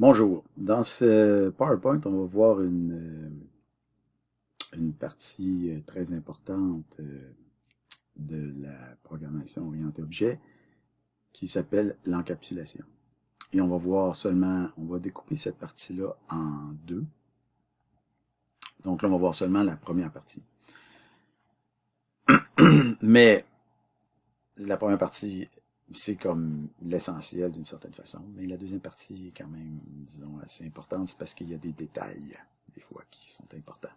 Bonjour. Dans ce PowerPoint, on va voir une partie très importante de la programmation orientée objet qui s'appelle l'encapsulation. Et on va voir seulement, on va découper cette partie-là en deux. Donc là, on va voir seulement la première partie. Mais la première partie, c'est comme l'essentiel d'une certaine façon. Mais la deuxième partie est quand même, disons, assez importante. C'est parce qu'il y a des détails, des fois, qui sont importants.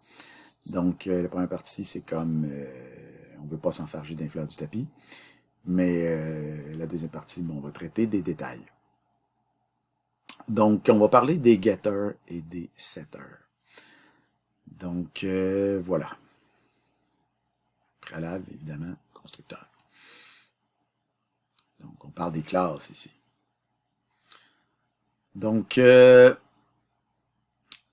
Donc, la première partie, c'est comme, on ne veut pas s'enfarger d'un fleur du tapis. Mais la deuxième partie, bon, on va traiter des détails. Donc, on va parler des getters et des setters. Donc, voilà. Préalable, évidemment, constructeur. Donc, on parle des classes ici. Donc,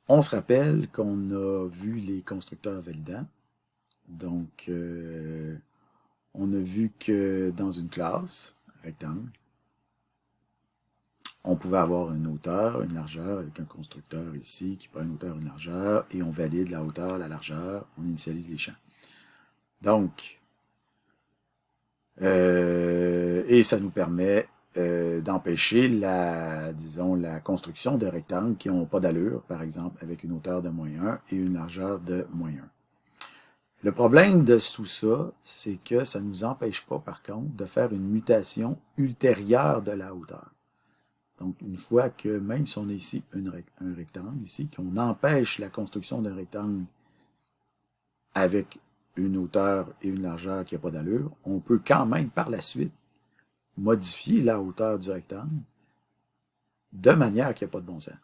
on se rappelle qu'on a vu les constructeurs validants. Donc, on a vu que dans une classe, rectangle, on pouvait avoir une hauteur, une largeur, avec un constructeur ici qui prend une hauteur, une largeur, et on valide la hauteur, la largeur, on initialise les champs. Donc, et ça nous permet d'empêcher disons, la construction de rectangles qui n'ont pas d'allure, par exemple, avec une hauteur de -1 et une largeur de -1. Le problème de tout ça, c'est que ça ne nous empêche pas, par contre, de faire une mutation ultérieure de la hauteur. Donc, une fois que, même si on a ici un rectangle, ici, qu'on empêche la construction d'un rectangle avec une hauteur et une largeur qui n'a pas d'allure, on peut quand même, par la suite, modifier la hauteur du rectangle de manière qu'il n'y a pas de bon sens.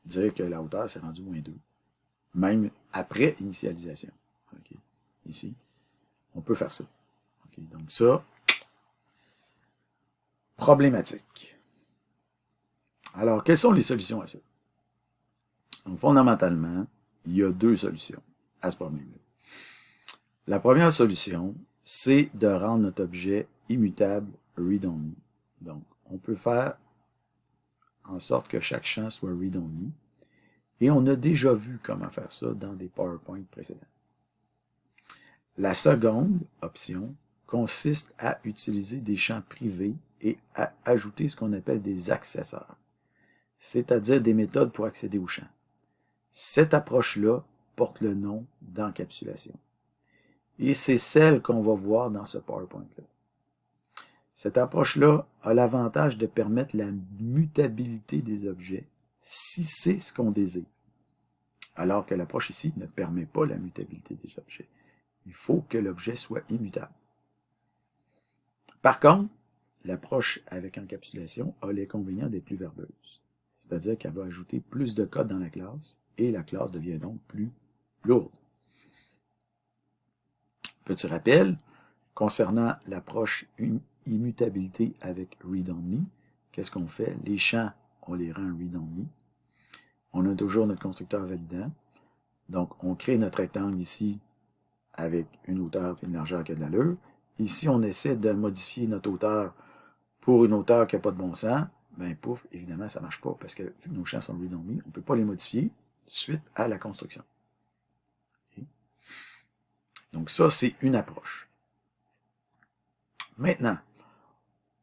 Dire que la hauteur s'est rendue -2, même après initialisation. Okay. Ici, on peut faire ça. Okay. Donc ça, problématique. Alors, quelles sont les solutions à ça? Donc, fondamentalement, il y a deux solutions à ce problème-là. La première solution, c'est de rendre notre objet immutable read-only. Donc, on peut faire en sorte que chaque champ soit read-only. Et on a déjà vu comment faire ça dans des PowerPoint précédents. La seconde option consiste à utiliser des champs privés et à ajouter ce qu'on appelle des accessoires, c'est-à-dire des méthodes pour accéder aux champs. Cette approche-là porte le nom d'encapsulation. Et c'est celle qu'on va voir dans ce PowerPoint-là. Cette approche-là a l'avantage de permettre la mutabilité des objets si c'est ce qu'on désire. Alors que l'approche ici ne permet pas la mutabilité des objets. Il faut que l'objet soit immutable. Par contre, l'approche avec encapsulation a l'inconvénient d'être plus verbeuse. C'est-à-dire qu'elle va ajouter plus de code dans la classe et la classe devient donc plus lourde. Petit rappel, concernant l'approche immutabilité avec read-only, qu'est-ce qu'on fait? Les champs, on les rend read-only. On a toujours notre constructeur validant. Donc, on crée notre rectangle ici avec une hauteur et une largeur qui a de l'allure. Ici, on essaie de modifier notre hauteur pour une hauteur qui n'a pas de bon sens. Ben, pouf, évidemment, ça ne marche pas parce que vu que nos champs sont read-only, on ne peut pas les modifier suite à la construction. Okay. Donc, ça, c'est une approche. Maintenant,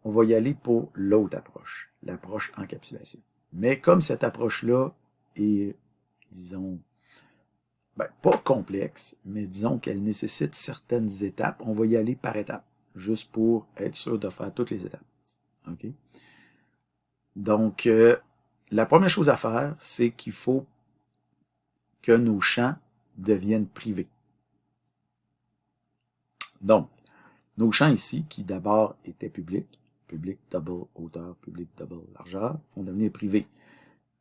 on va y aller pour l'autre approche, l'approche encapsulation. Mais comme cette approche-là est, disons, pas complexe, mais disons qu'elle nécessite certaines étapes, on va y aller par étapes, juste pour être sûr de faire toutes les étapes. OK? Donc, la première chose à faire, c'est qu'il faut que nos champs deviennent privés. Donc, nos champs ici, qui d'abord étaient publics, public double hauteur, public double largeur, vont devenir privés.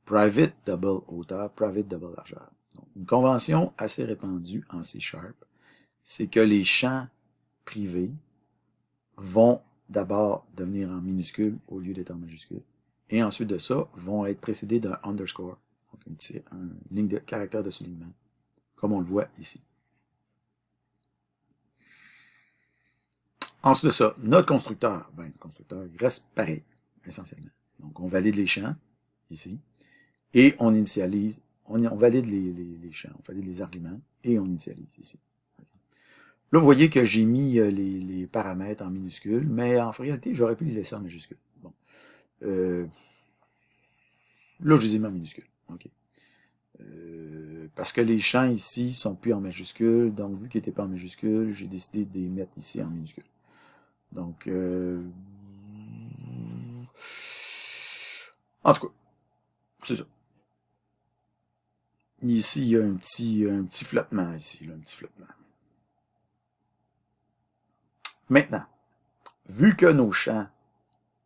Private double hauteur, private double largeur. Donc, une convention assez répandue en C#, c'est que les champs privés vont d'abord devenir en minuscule au lieu d'être en majuscule. Et ensuite de ça, vont être précédés d'un underscore, donc une ligne de caractère de soulignement, comme on le voit ici. Ensuite de ça, notre constructeur, le constructeur il reste pareil, essentiellement. Donc, on valide les champs, ici. et on initialise, on valide les champs, on valide les arguments, et on initialise ici. Là, vous voyez que j'ai mis les paramètres en minuscules, mais en réalité, j'aurais pu les laisser en majuscules. Bon. Là, je les ai mis en minuscules. OK. Parce que les champs ici sont plus en majuscules, donc vu qu'ils n'étaient pas en majuscules, j'ai décidé de les mettre ici en minuscules. Donc, en tout cas, c'est ça. Ici, il y a un petit flottement ici, là, un petit flottement. Maintenant, vu que nos champs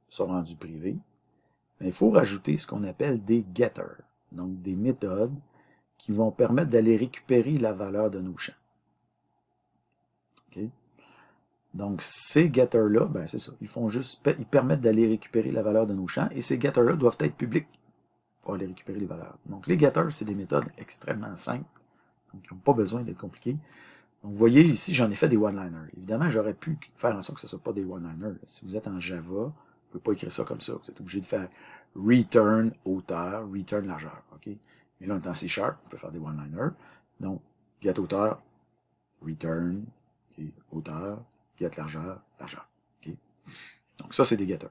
sont rendus privés, il faut rajouter ce qu'on appelle des getters, donc des méthodes qui vont permettre d'aller récupérer la valeur de nos champs. Okay? Donc, ces getters-là, ben c'est ça, ils permettent d'aller récupérer la valeur de nos champs, et ces getters-là doivent être publics pour aller récupérer les valeurs. Donc, les getters, c'est des méthodes extrêmement simples, donc ils n'ont pas besoin d'être compliqués. Donc, vous voyez, ici, j'en ai fait des one-liners. Évidemment, j'aurais pu faire en sorte que ce ne soit pas des one-liners. Si vous êtes en Java, vous ne pouvez pas écrire ça comme ça. Vous êtes obligé de faire return hauteur, return largeur. Okay? Mais là, on est en C#, on peut faire des one-liners. Donc, get hauteur, return, okay, hauteur, get largeur, largeur. Okay? Donc, ça, c'est des getters.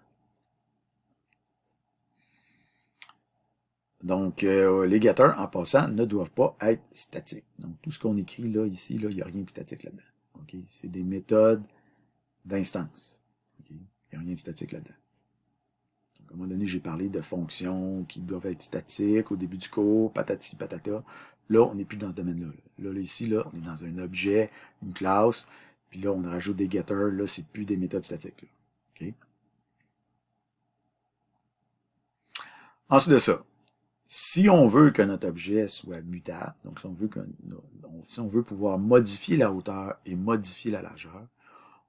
Donc, les getters, en passant, ne doivent pas être statiques. Donc, tout ce qu'on écrit là, ici, là, il n'y a rien de statique là-dedans. Okay? C'est des méthodes d'instance. Okay? Il n'y a rien de statique là-dedans. Donc, à un moment donné, j'ai parlé de fonctions qui doivent être statiques au début du cours, patati, patata. Là, on n'est plus dans ce domaine-là. Là, ici, là, on est dans un objet, une classe, puis là, on rajoute des getters. Là, c'est plus des méthodes statiques. Là. Okay? Ensuite de ça, si on veut que notre objet soit mutable, donc si on veut pouvoir modifier la hauteur et modifier la largeur,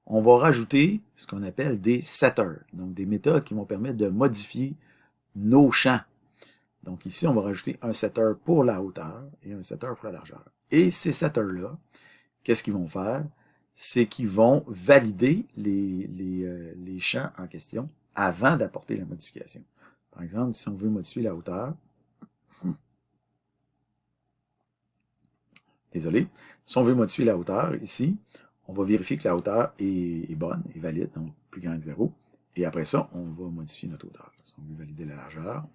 on va rajouter ce qu'on appelle des setters, donc des méthodes qui vont permettre de modifier nos champs. Donc ici, on va rajouter un setter pour la hauteur et un setter pour la largeur. Et ces setters-là, qu'est-ce qu'ils vont faire? C'est qu'ils vont valider les champs en question avant d'apporter la modification. Par exemple, si on veut modifier la hauteur, désolé, si on veut modifier la hauteur ici, on va vérifier que la hauteur est bonne, est valide, donc plus grand que 0. Et après ça, on va modifier notre hauteur. Si on veut valider la largeur,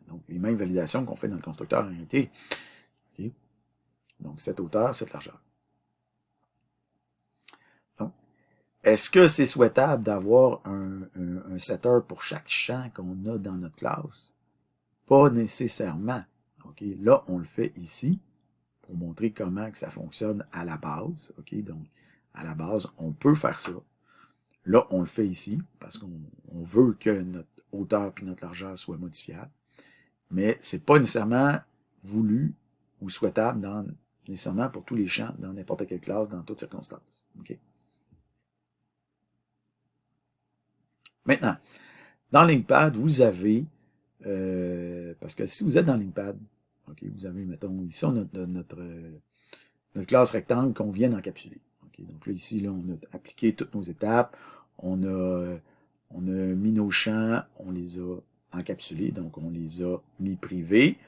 donc les mêmes validations qu'on fait dans le constructeur en réalité. Okay? Donc cette hauteur, cette largeur. Donc, est-ce que c'est souhaitable d'avoir un setter pour chaque champ qu'on a dans notre classe? Pas nécessairement. Okay? Là, on le fait ici pour montrer comment que ça fonctionne à la base. Okay? Donc, à la base, on peut faire ça. Là, on le fait ici, parce qu'on veut que notre hauteur et notre largeur soient modifiables. Mais c'est pas nécessairement voulu ou souhaitable nécessairement pour tous les champs, dans n'importe quelle classe, dans toutes circonstances. Okay? Maintenant, dans Linkpad, vous avez, parce que si vous êtes dans Linkpad, okay, vous avez, mettons, ici, on a notre classe rectangle qu'on vient d'encapsuler. Okay? Donc là, ici, là, on a appliqué toutes nos étapes, on a mis nos champs, on les a encapsulés, donc on les a mis privés,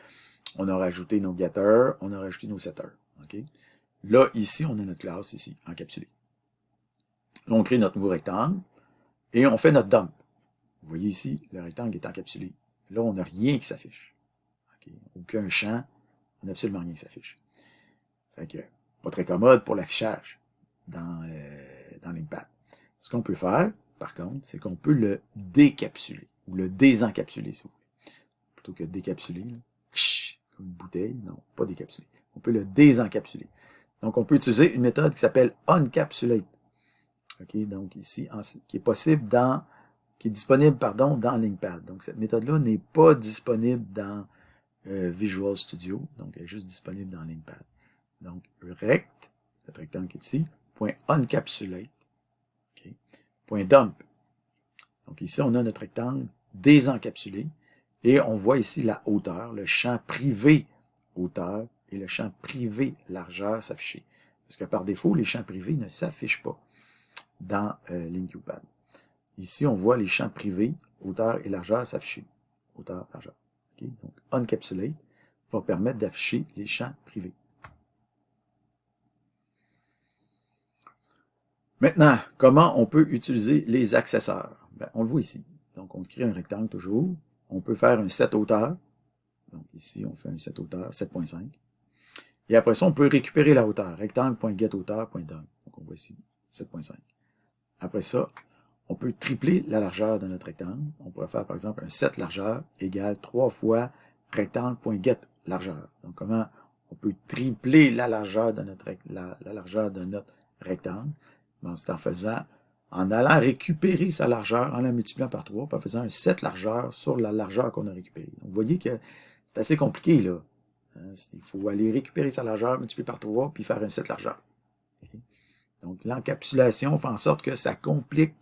on a rajouté nos getters, on a rajouté nos setters. Okay? Là, ici, on a notre classe, ici, encapsulée. Là, on crée notre nouveau rectangle, et on fait notre dump. Vous voyez ici, le rectangle est encapsulé. Là, on n'a rien qui s'affiche. Okay? Aucun champ, on n'a absolument rien qui s'affiche. Fait que, pas très commode pour l'affichage dans Linkpad. Ce qu'on peut faire, par contre, c'est qu'on peut le décapsuler, ou le désencapsuler, si vous voulez. Plutôt que décapsuler, là, comme une bouteille, non, pas décapsuler. On peut le désencapsuler. Donc, on peut utiliser une méthode qui s'appelle uncapsulate. Okay? Donc, ici, qui est disponible, dans Linkpad. Donc, cette méthode-là n'est pas disponible dans Visual Studio, donc elle est juste disponible dans Linkpad. Donc, rect, notre rectangle qui est ici, .uncapsulate, okay, .dump. Donc ici, on a notre rectangle désencapsulé, et on voit ici la hauteur, le champ privé hauteur et le champ privé largeur s'afficher. Parce que par défaut, les champs privés ne s'affichent pas dans Linkpad. Ici, on voit les champs privés, hauteur et largeur s'afficher. Hauteur, largeur. Okay? Donc, uncapsulate. va permettre d'afficher les champs privés. Maintenant, comment on peut utiliser les accesseurs? Ben, on le voit ici. Donc, on crée un rectangle toujours. On peut faire un set hauteur. Donc, ici, on fait un set hauteur 7.5. Et après ça, on peut récupérer la hauteur. Rectangle.getHauteur.down. Donc, on voit ici 7.5. Après ça, on peut tripler la largeur de notre rectangle. On pourrait faire, par exemple, un set largeur égale 3 fois rectangle.getLargeur. Donc, comment on peut tripler la largeur de notre, largeur de notre rectangle? Ben, c'est en allant récupérer sa largeur, en la multipliant par 3, puis en faisant un set largeur sur la largeur qu'on a récupérée. Donc, vous voyez que c'est assez compliqué, là. Il faut aller récupérer sa largeur, multiplier par 3, puis faire un set largeur. Okay? Donc, l'encapsulation fait en sorte que ça complique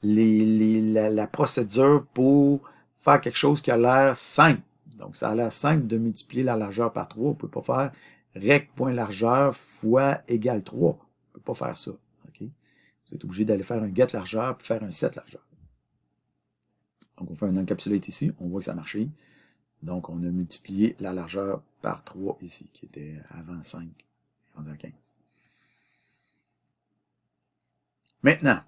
la procédure pour faire quelque chose qui a l'air simple. Donc, ça a l'air simple de multiplier la largeur par 3. On ne peut pas faire rec.largeur fois égale 3. On ne peut pas faire ça. Okay? Vous êtes obligé d'aller faire un get largeur puis faire un set largeur. Donc, on fait un encapsulate ici. On voit que ça a marché. Donc, on a multiplié la largeur par 3 ici, qui était avant 5, rendu à 15. Maintenant,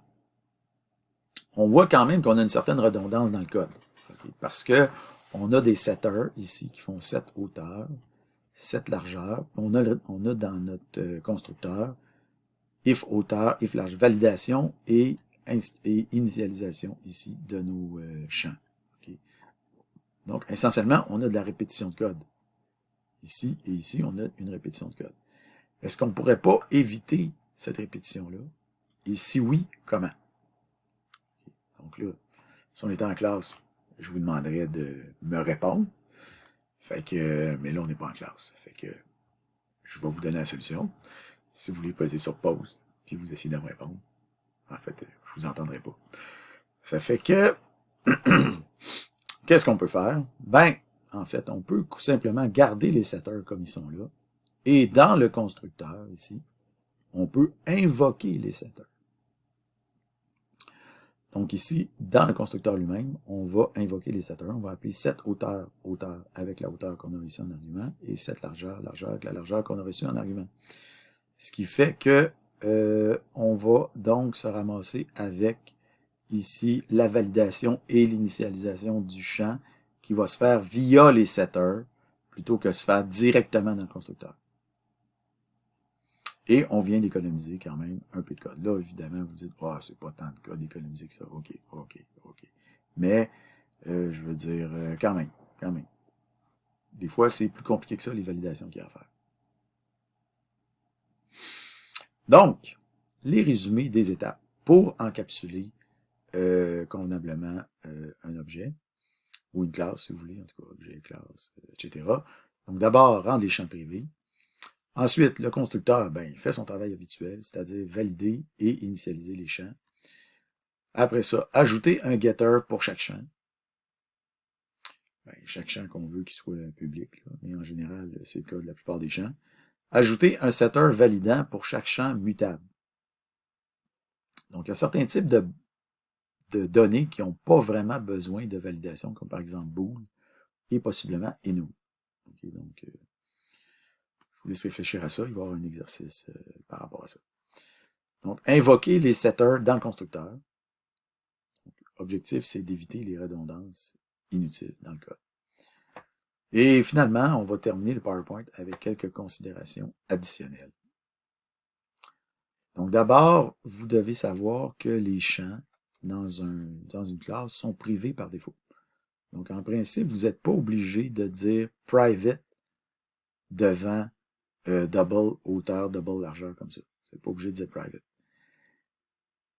on voit quand même qu'on a une certaine redondance dans le code. Okay? Parce que on a des setters ici qui font 7 hauteurs, 7 largeurs. On a dans notre constructeur if hauteur, if large, validation et initialisation ici de nos champs. Okay? Donc, essentiellement, on a de la répétition de code. Ici et ici, on a une répétition de code. Est-ce qu'on ne pourrait pas éviter cette répétition-là? Et si oui, comment? Okay. Donc là, si on était en classe, je vous demanderais de me répondre. Fait que, mais là, on n'est pas en classe. Fait que je vais vous donner la solution. Si vous voulez peser sur pause, puis vous essayez de me répondre, en fait, je vous entendrai pas. Ça fait que, qu'est-ce qu'on peut faire? Ben, en fait, on peut tout simplement garder les setters comme ils sont là. Et dans le constructeur, ici, on peut invoquer les setters. Donc ici, dans le constructeur lui-même, on va invoquer les setters. On va appeler set hauteur, hauteur avec la hauteur qu'on a reçue en argument, et set largeur, largeur avec la largeur qu'on a reçue en argument. Ce qui fait que on va donc se ramasser avec ici la validation et l'initialisation du champ qui va se faire via les setters plutôt que se faire directement dans le constructeur. Et on vient d'économiser quand même un peu de code. Là, évidemment, vous dites, ah, c'est pas tant de code économisé que ça. OK. Mais, je veux dire, quand même. Des fois, c'est plus compliqué que ça, les validations qu'il y a à faire. Donc, les résumés des étapes pour encapsuler convenablement un objet, ou une classe, si vous voulez, en tout cas, objet, classe, etc. Donc, d'abord, rendre les champs privés. Ensuite, le constructeur, ben, il fait son travail habituel, c'est-à-dire valider et initialiser les champs. Après ça, ajouter un getter pour chaque champ. Ben, chaque champ qu'on veut qu'il soit public, là, mais en général, c'est le cas de la plupart des champs. Ajouter un setter validant pour chaque champ mutable. Donc, il y a certains types de données qui n'ont pas vraiment besoin de validation, comme par exemple bool et possiblement enum. Okay, donc, je vous laisse réfléchir à ça. Il va y avoir un exercice par rapport à ça. Donc, invoquer les setters dans le constructeur. L'objectif, c'est d'éviter les redondances inutiles dans le code. Et finalement, on va terminer le PowerPoint avec quelques considérations additionnelles. Donc d'abord, vous devez savoir que les champs dans une classe sont privés par défaut. Donc en principe, vous n'êtes pas obligé de dire private devant double hauteur, double largeur comme ça. Vous n'êtes pas obligé de dire private.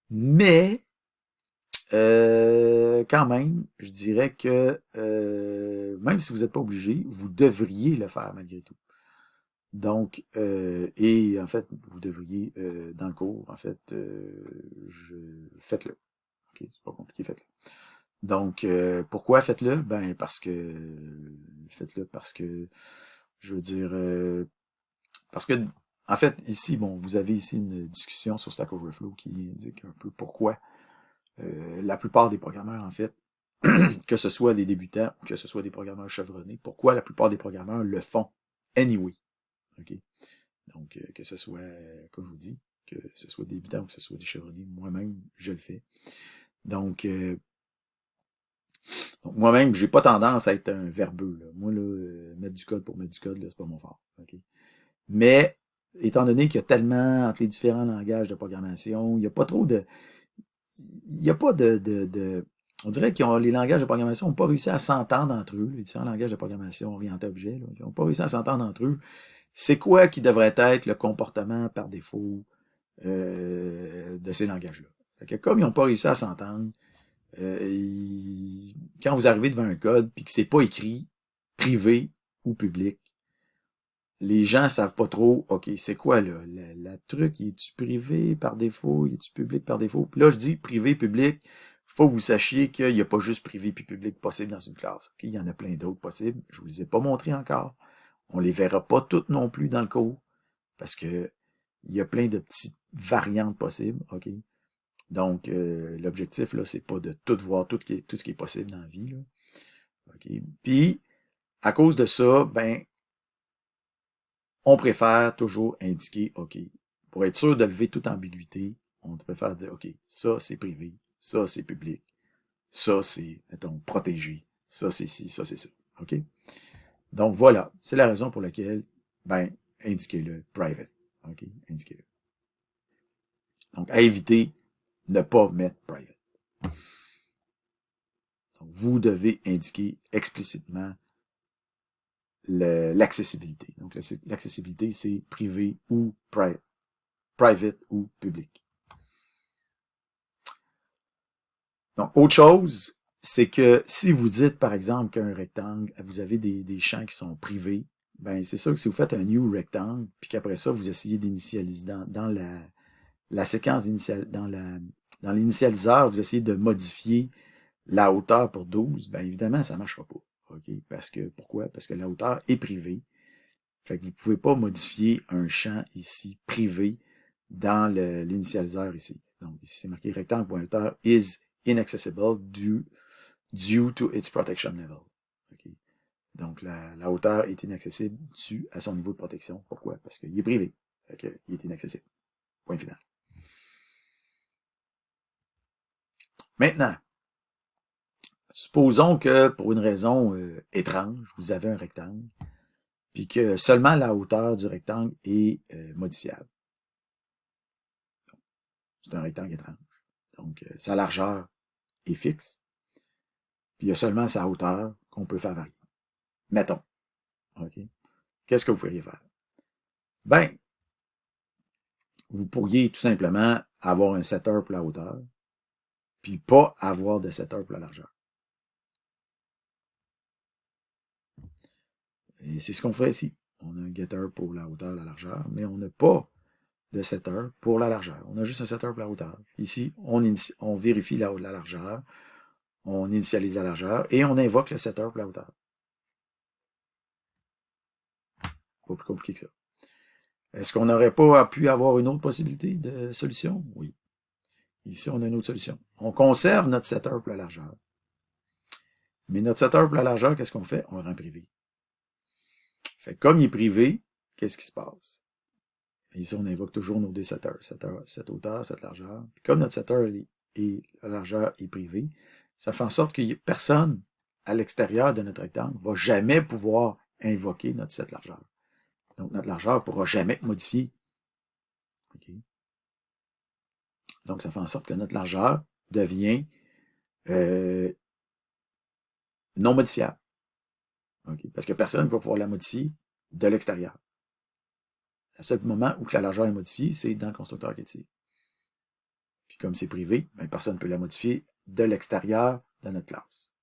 Mais quand même, je dirais que même si vous n'êtes pas obligé, vous devriez le faire malgré tout. Donc, et en fait, vous devriez, dans le cours, en fait, faites-le. OK, c'est pas compliqué, faites-le. Donc, pourquoi faites-le? Ben, faites-le parce que, je veux dire, parce que, en fait, ici, bon, vous avez ici une discussion sur Stack Overflow qui indique un peu pourquoi la plupart des programmeurs, en fait, que ce soit des débutants ou que ce soit des programmeurs chevronnés. Pourquoi la plupart des programmeurs le font anyway? OK? Donc, que ce soit, comme je vous dis, que ce soit des débutants ou que ce soit des chevronnés, moi-même, je le fais. Donc moi-même, j'ai pas tendance à être un verbeux. Là. Moi, là, mettre du code pour mettre du code, là, c'est pas mon fort. OK? Mais, étant donné qu'il y a tellement entre les différents langages de programmation, il n'y a pas trop de... Il n'y a pas on dirait que les langages de programmation n'ont pas réussi à s'entendre entre eux, les différents langages de programmation orientés objets, là, ils n'ont pas réussi à s'entendre entre eux. C'est quoi qui devrait être le comportement par défaut de ces langages-là? Fait que comme ils n'ont pas réussi à s'entendre, quand vous arrivez devant un code puis que c'est pas écrit privé ou public, les gens savent pas trop, OK, c'est quoi là? La truc, est-tu privé par défaut? Est-tu public par défaut? Puis là, je dis privé, public, faut que vous sachiez qu'il n'y a pas juste privé puis public possible dans une classe. OK? Il y en a plein d'autres possibles. Je vous les ai pas montrés encore. On les verra pas toutes non plus dans le cours. Parce que il y a plein de petites variantes possibles. OK? Donc, l'objectif, là, c'est pas de tout voir, tout ce qui est possible dans la vie. Là. OK? Puis, à cause de ça, ben, on préfère toujours indiquer, OK, pour être sûr de lever toute ambiguïté, on préfère dire, OK, ça c'est privé, ça c'est public, ça c'est, mettons, protégé, ça c'est ci, ça c'est ça. OK? Donc voilà, c'est la raison pour laquelle, ben, indiquez-le private. OK? Indiquez-le. Donc, à éviter, ne pas mettre private. Donc, vous devez indiquer explicitement l'accessibilité. Donc, l'accessibilité, c'est privé ou private ou public. Donc, autre chose, c'est que si vous dites, par exemple, qu'un rectangle, vous avez des champs qui sont privés, ben c'est sûr que si vous faites un new rectangle, puis qu'après ça, vous essayez d'initialiser dans la séquence initiale, dans l'initialiseur, vous essayez de modifier la hauteur pour 12, ben évidemment, ça ne marchera pas. OK? Pourquoi? Parce que la hauteur est privée. Fait que vous ne pouvez pas modifier un champ ici privé dans l'initialiseur ici. Donc, ici, c'est marqué rectangle.hauteur is inaccessible due to its protection level. Okay. Donc, la hauteur est inaccessible due à son niveau de protection. Pourquoi? Parce qu'il est privé. Fait il est inaccessible. Point final. Maintenant, supposons que pour une raison étrange, vous avez un rectangle, puis que seulement la hauteur du rectangle est modifiable. C'est un rectangle étrange. Donc, sa largeur est fixe, puis il y a seulement sa hauteur qu'on peut faire varier. Mettons. OK? Qu'est-ce que vous pourriez faire? Ben, vous pourriez tout simplement avoir un setter pour la hauteur, puis pas avoir de setter pour la largeur. Et c'est ce qu'on fait ici. On a un getter pour la hauteur, la largeur, mais on n'a pas de setter pour la largeur. On a juste un setter pour la hauteur. Ici, on vérifie la largeur, on initialise la largeur, et on invoque le setter pour la hauteur. Pas plus compliqué que ça. Est-ce qu'on n'aurait pas pu avoir une autre possibilité de solution? Oui. Ici, on a une autre solution. On conserve notre setter pour la largeur. Mais notre setter pour la largeur, qu'est-ce qu'on fait? On le rend privé. Fait que comme il est privé, qu'est-ce qui se passe? Ici, on invoque toujours nos deux setters. Cette hauteur, cette largeur. Puis comme notre setter et la largeur est privée, ça fait en sorte que personne à l'extérieur de notre rectangle va jamais pouvoir invoquer notre set largeur. Donc, notre largeur ne pourra jamais être modifiée. Okay. Donc, ça fait en sorte que notre largeur devient non modifiable. Okay. Parce que personne ne va pouvoir la modifier de l'extérieur. Le seul moment où la largeur est modifiée, c'est dans le constructeur qui est ici. Puis comme c'est privé, ben, personne ne peut la modifier de l'extérieur de notre classe.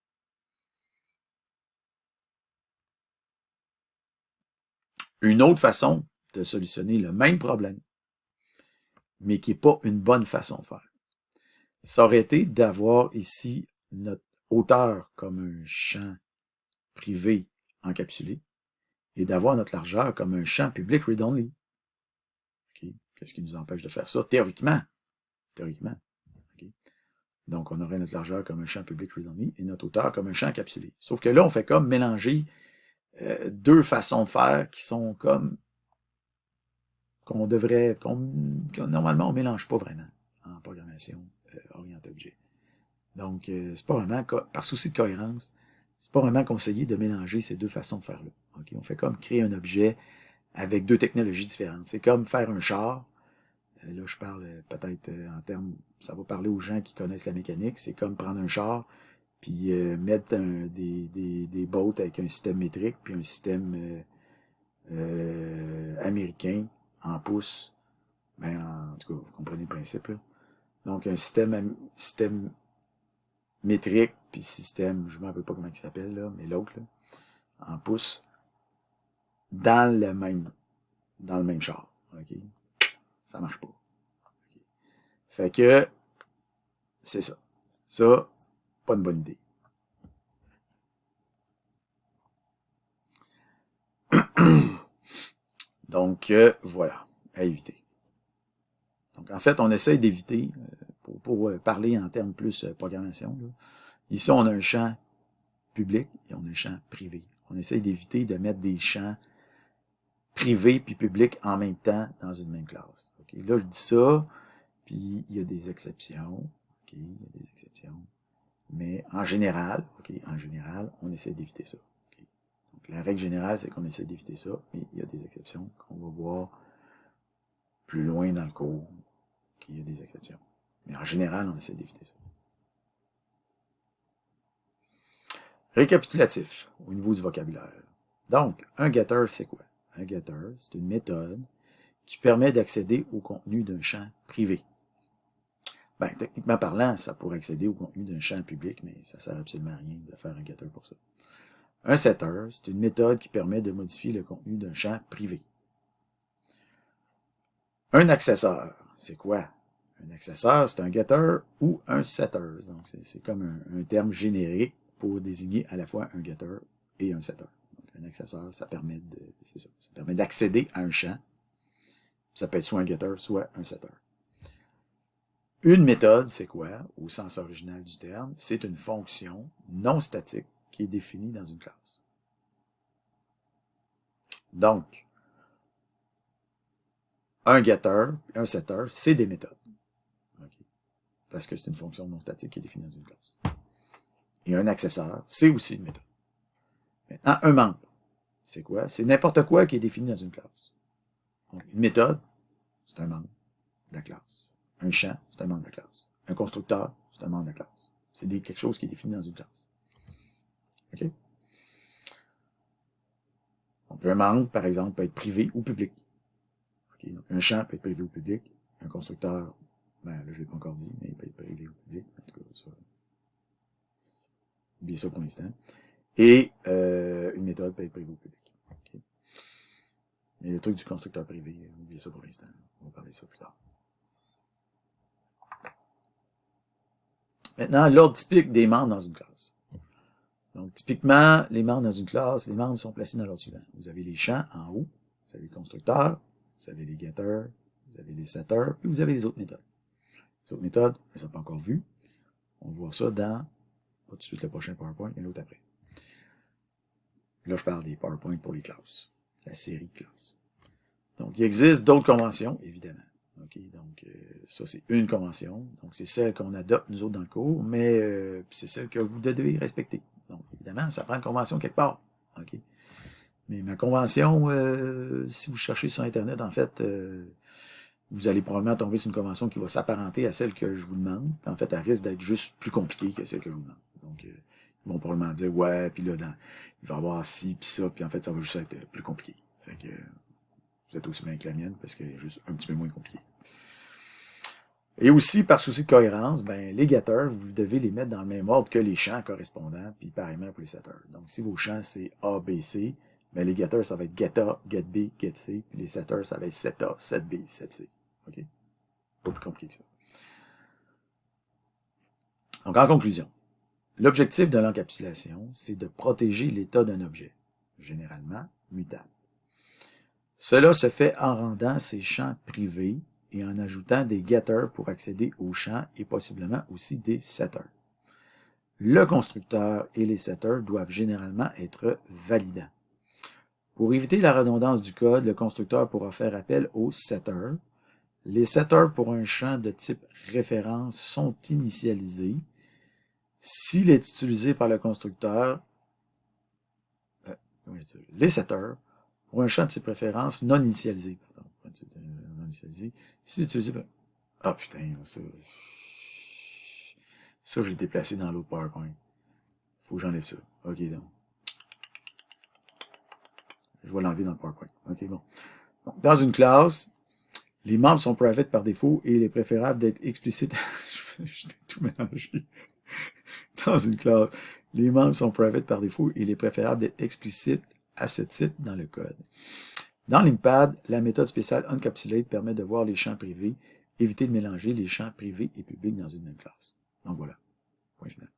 Une autre façon de solutionner le même problème, mais qui n'est pas une bonne façon de faire, ça aurait été d'avoir ici notre hauteur comme un champ privé encapsulé et d'avoir notre largeur comme un champ public read-only. Okay. Qu'est-ce qui nous empêche de faire ça? Théoriquement. Okay. Donc, on aurait notre largeur comme un champ public read-only et notre hauteur comme un champ encapsulé. Sauf que là, on fait comme mélanger deux façons de faire qui sont comme normalement, on mélange pas vraiment en programmation orientée objet. Donc, c'est pas vraiment, par souci de cohérence, c'est pas vraiment conseillé de mélanger ces deux façons de faire là. Okay? On fait comme créer un objet avec deux technologies différentes. C'est comme faire un char. Là, je parle peut-être en termes, ça va parler aux gens qui connaissent la mécanique. C'est comme prendre un char, puis mettre des boats avec un système métrique, puis un système américain en pouces. Ben, en tout cas, vous comprenez le principe, là. Donc, un système métrique, puis système, je ne me rappelle pas comment il s'appelle, là, mais l'autre, là, en pouces, dans le même char. OK? Ça marche pas. Okay? Fait que, c'est ça. Ça, pas une bonne idée. Donc, voilà, à éviter. Donc, en fait, on essaie d'éviter, pour parler en termes plus programmation, là. Ici, on a un champ public et on a un champ privé. On essaie d'éviter de mettre des champs privés puis publics en même temps dans une même classe. Okay? Là, je dis ça, puis il y a des exceptions. Okay? Il y a des exceptions. Mais en général, on essaie d'éviter ça. Okay? Donc, la règle générale, c'est qu'on essaie d'éviter ça, mais il y a des exceptions qu'on va voir plus loin dans le cours, qu'il y a des exceptions. Mais en général, on essaie d'éviter ça. Récapitulatif au niveau du vocabulaire. Donc, un getter, c'est quoi? Un getter, c'est une méthode qui permet d'accéder au contenu d'un champ privé. Ben, techniquement parlant, ça pourrait accéder au contenu d'un champ public, mais ça sert absolument à rien de faire un getter pour ça. Un setter, c'est une méthode qui permet de modifier le contenu d'un champ privé. Un accesseur, c'est quoi? Un accesseur, c'est un getter ou un setter. Donc, c'est comme un terme générique pour désigner à la fois un getter et un setter. Donc, un accesseur, ça permet d'accéder à un champ. Ça peut être soit un getter, soit un setter. Une méthode, c'est quoi? Au sens original du terme, c'est une fonction non statique qui est définie dans une classe. Donc, un getter, un setter, c'est des méthodes. Okay. Parce que c'est une fonction non statique qui est définie dans une classe. Et un accesseur, c'est aussi une méthode. Maintenant, un membre, c'est quoi? C'est n'importe quoi qui est défini dans une classe. Donc, une méthode, c'est un membre de la classe. Un champ, c'est un membre de la classe. Un constructeur, c'est un membre de la classe. C'est quelque chose qui est défini dans une classe. OK? Donc, un membre, par exemple, peut être privé ou public. Okay? Donc, un champ peut être privé ou public. Un constructeur, ben là, je ne l'ai pas encore dit, mais il peut être privé ou public. En tout cas, ça. Oubliez ça pour l'instant. Et une méthode peut être privée ou publique. Okay? Mais le truc du constructeur privé, oubliez ça pour l'instant. On va parler de ça plus tard. Maintenant, l'ordre typique des membres dans une classe. Donc, typiquement, les membres dans une classe, les membres sont placés dans l'ordre suivant. Vous avez les champs en haut, vous avez les constructeurs, vous avez les getters, vous avez les setters, puis vous avez les autres méthodes. Les autres méthodes, je ne les ai pas encore vues. On va voir ça dans, pas tout de suite le prochain PowerPoint, mais l'autre après. Là, je parle des PowerPoint pour les classes, la série classes. Donc, il existe d'autres conventions, évidemment. Okay, donc, ça, c'est une convention. Donc, c'est celle qu'on adopte, nous autres, dans le cours, mais c'est celle que vous devez respecter. Donc, évidemment, ça prend une convention quelque part. Okay. Mais ma convention, si vous cherchez sur Internet, en fait, vous allez probablement tomber sur une convention qui va s'apparenter à celle que je vous demande. En fait, elle risque d'être juste plus compliquée que celle que je vous demande. Donc, ils vont probablement dire, ouais, puis là, il va y avoir ci, puis ça, puis en fait, ça va juste être plus compliqué. Fait que vous êtes aussi bien que la mienne, parce qu'elle est juste un petit peu moins compliquée. Et aussi, par souci de cohérence, ben, les getters, vous devez les mettre dans le même ordre que les champs correspondants, puis pareillement pour les setters. Donc, si vos champs, c'est A, B, C, ben, les getters, ça va être get A, get B, get C, puis les setters, ça va être set A, set B, set C. OK? Pas plus compliqué que ça. Donc, en conclusion, l'objectif de l'encapsulation, c'est de protéger l'état d'un objet, généralement mutable. Cela se fait en rendant ces champs privés et en ajoutant des getters pour accéder aux champs et possiblement aussi des setters. Le constructeur et les setters doivent généralement être validants. Pour éviter la redondance du code, le constructeur pourra faire appel aux setters. Les setters pour un champ de type référence sont initialisés. S'il est utilisé par le constructeur, les setters pour un champ de type référence non initialisé, non initialisé, s'il est utilisé par... Ah putain, ça je l'ai déplacé dans l'autre PowerPoint. Faut que j'enlève ça. Ok, donc. Je vais l'enlever dans le PowerPoint. Ok, bon. Donc, dans une classe, les membres sont private par défaut et il est préférable d'être explicite. Je t'ai tout mélangé. Dans une classe, les membres sont private par défaut et il est préférable d'être explicite à ce titre dans le code. Dans Linkpad, la méthode spéciale Uncapsulate permet de voir les champs privés, éviter de mélanger les champs privés et publics dans une même classe. Donc voilà, point final.